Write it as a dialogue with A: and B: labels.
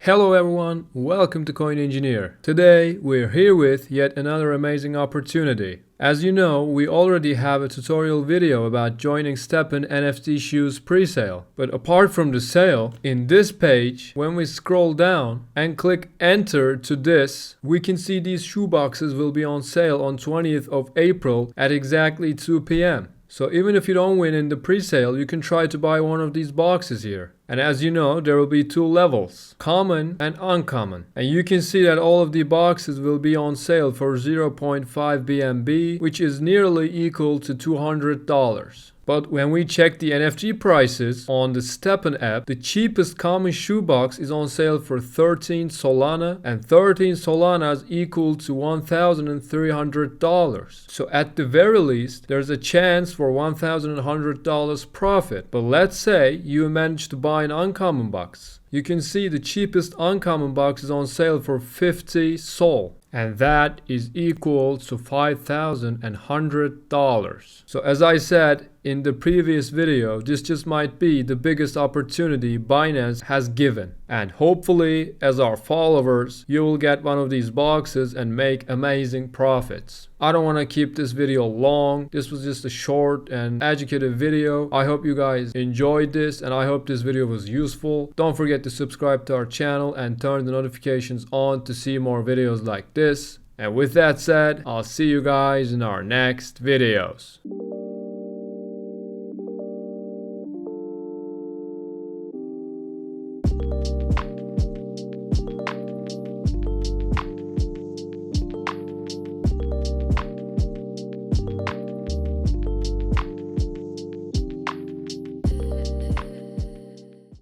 A: Hello everyone, welcome to Coin Engineer. Today we're here with yet another amazing opportunity. As you know, we already have a tutorial video about joining Stepn NFT shoes presale. But apart from the sale, in this page, when we scroll down and click enter to this, we can see these shoe boxes will be on sale on 20th of April at exactly 2 p.m. So even if you don't win in the presale, you can try to buy one of these boxes here. And as you know, there will be two levels, common and uncommon. And you can see that all of the boxes will be on sale for 0.5 BNB, which is nearly equal to $200. But when we check the NFT prices on the Stepn app, the cheapest common shoebox is on sale for 13 Solana, and 13 Solana is equal to $1,300. So at the very least, there's a chance for $1,100 profit. But let's say you manage to buy an uncommon box. You can see the cheapest uncommon box is on sale for 50 Sol. And that is equal to $5,100. So as I said in the previous video, this just might be the biggest opportunity Binance has given. And hopefully, as our followers, you will get one of these boxes and make amazing profits. I don't want to keep this video long. This was just a short and educative video. I hope you guys enjoyed this and I hope this video was useful. Don't forget to subscribe to our channel and turn the notifications on to see more videos like this. And with that said, I'll see you guys in our next videos.